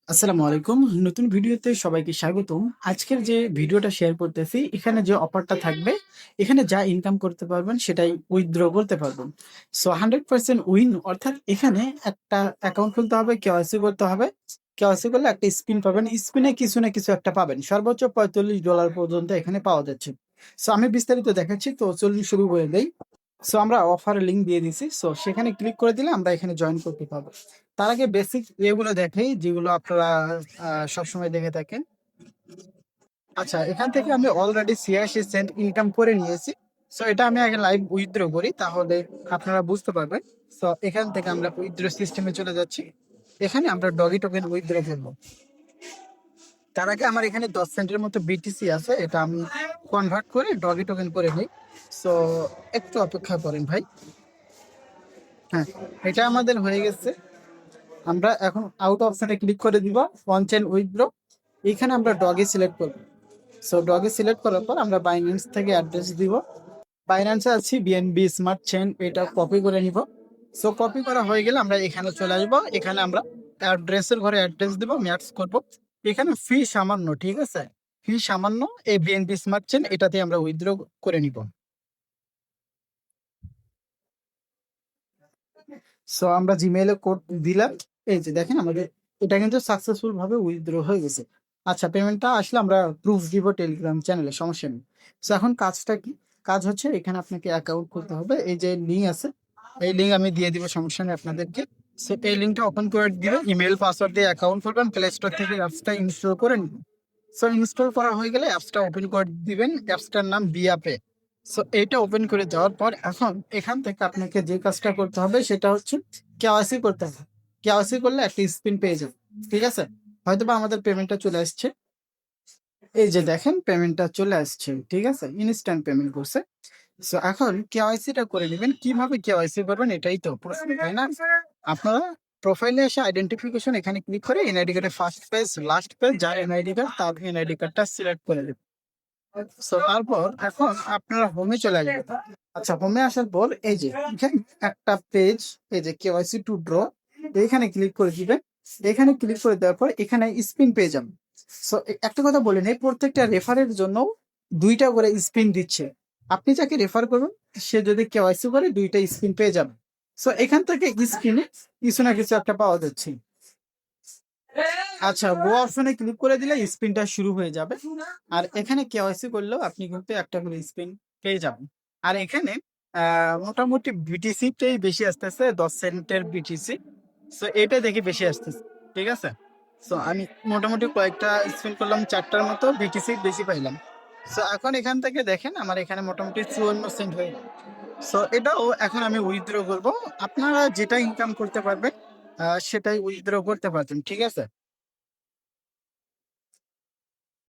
আসসালামু আলাইকুম। নতুন ভিডিওতে সবাইকে স্বাগতম। আজকের যে ভিডিওটা শেয়ার করতেছি, এখানে যে অফারটা থাকবে, এখানে যা ইনকাম করতে পারবেন সেটাই উইথড্র করতে পারবেন। সো 100% উইন, অর্থাৎ এখানে একটা অ্যাকাউন্ট খুলতে হবে, কেওয়াইসি করতে হবে। কেওয়াইসি করলে একটা স্পিন পাবেন। স্পিনে কিছু না কিছু একটা পাবেন। সর্বোচ্চ $45 পর্যন্ত এখানে পাওয়া যাচ্ছে। সো আমি বিস্তারিত দেখাচ্ছি। তো চলুন শুরু করে দেই। সো আমরা অফারের লিঙ্ক দিয়ে দিছি। সো সেখানে ক্লিক করে দিলে আমরা এখানে জয়েন করতে পারবো। তার আগে বেসিক এগুলো দেখাই যেগুলো আপনারা সবসময় দেখে থাকেন। আচ্ছা, এখান থেকে আমি অলরেডি 86 সেন্ট ইনকাম করে নিয়েছি। সো এটা আমি আগে লাইভ উইথড্র করি, তাহলে আপনারা বুঝতে পারবেন। সো এখান থেকে আমরা উইথড্র সিস্টেমে চলে যাচ্ছি। এখানে আমরা ডগি টোকেন উইথড্র করবো। তার আগে আমার এখানে 10 সেন্টের মতো বিটিসি আছে, এটা আমি কনভার্ট করে ডগি টোকেন করে নিই। সো একটু অপেক্ষা করেন ভাই। হ্যাঁ, এটা আমাদের হয়ে গেছে। আমরা এখন আউট অপশনে ক্লিক করে দিব, ওয়ান চেন উইথড্র। এখানে আমরা ডগে সিলেক্ট করব। সো ডগে সিলেক্ট করার পর আমরা বাইন্যান্স থেকে অ্যাড্রেস দিব। বাইন্যান্সে আছি বিএনবি স্মার্ট চেন, এটা কপি করে নিব। সো কপি করা হয়ে গেলে আমরা এখানে চলে আসবো। এখানে আমরা অ্যাড্রেসের ঘরে অ্যাড্রেস দিব, ম্যাচ করব। এখানে ফি সামান্য, ঠিক আছে? ফি সামান্য। এই বিএনবি স্মার্ট চেন এটাতে আমরা উইথড্র করে নিব। সো আমরা জিমেইলে কোড দিলাম। এই যে দেখেন আমাদের এটা কিন্তু সাকসেসফুল ভাবে উইথড্র হয়ে গেছে। আচ্ছা, পেমেন্টটা আসলে আমরা প্রুফ দিব টেলিগ্রাম চ্যানেলে, সমস্যা নেই। সো এখন কাজটা কি? কাজ হচ্ছে এখানে আপনাকে অ্যাকাউন্ট খুলতে হবে। এই যে লিঙ্ক আছে, এই লিঙ্ক আমি দিয়ে দিব, সমস্যা নেই আপনাদেরকে। সো এই লিঙ্কটা ওপেন করে দিবে, ইমেল পাসওয়ার্ড দিয়ে অ্যাকাউন্ট খুলবেন, প্লে স্টোর থেকে অ্যাপসটা ইনস্টল করে নিন। সো ইনস্টল করা হয়ে গেলে অ্যাপসটা ওপেন করে দিবেন। অ্যাপসটার নাম বিয়াপে। সো এটা ওপেন করে যাওয়ার পর এখন এখান থেকে আপনাকে যে কাজটা করতে হবে সেটা হচ্ছে কেওয়াইসি করতে হবে। কেওয়াইসি করলে একটা স্পিন পেয়ে যাবে, ঠিক আছে? হয়তোবা আমাদের পেমেন্টটা চলে আসছে। এই যে দেখেন পেমেন্টটা চলে আসছে, ঠিক আছে? ইনস্ট্যান্ট পেমেন্ট করছে। সো এখন কেওয়াইসিটা করে নেবেন। কিভাবে কেওয়াইসি করবেন এটাই তো প্রশ্ন, তাই না? আপনারা প্রোফাইলে এসে আইডেন্টিফিকেশন এখানে ক্লিক করে এনআইডি কার্ডের ফার্স্ট পেজ, লাস্ট পেজ, যার এনআইডি কার্ড তার এনআইডি কার্ডটা সিলেক্ট করে দেবেন। সো তারপর এখন আপনারা হোমে চলে আসবেন। আচ্ছা, হোমে আসার পর এই যে এখানে একটা পেজ, এই যে কেওয়াইসি টু ড্র, এখানে ক্লিক করে দিবেন। এখানে ক্লিক করে দেওয়ার পর এখানে স্পিন পেয়ে যাবেন। সো একটা কথা বলে নেই, প্রত্যেকটা রেফারের জন্য 2টা করে স্পিন দিচ্ছে। আপনি যাকে রেফার করবেন সে যদি কেওয়াইসি করে 2টা স্পিন পেয়ে যাবে। সো এখান থেকে স্পিনে কিছু না কিছু একটা পাওয়া যাচ্ছে। আচ্ছা, গো অপশনে ক্লিক করে দিলে স্পিনটা শুরু হয়ে যাবে। আর এখানে কেওয়াইসি করলেও আপনি কিন্তু একটা করে স্পিন পেয়ে যাবেন। আর এখানে মোটামুটি বিটিসি টাই বেশি আসতেছে, 10 সেন্টের বিটিসি। সো এটা দেখে বেশি আসতেছে, ঠিক আছে? সো আমি মোটামুটি কয়েকটা স্পিন করলাম, 4টার মতো বিটিসি বেশি পাইলাম। সো এখন এখান থেকে দেখেন আমার এখানে মোটামুটি 54 সেন্ট হয়ে গেল। সো এটাও এখন আমি উইথড্র করব। আপনারা যেটা ইনকাম করতে পারবেন সেটাই উইথড্র করতে পারবেন, ঠিক আছে?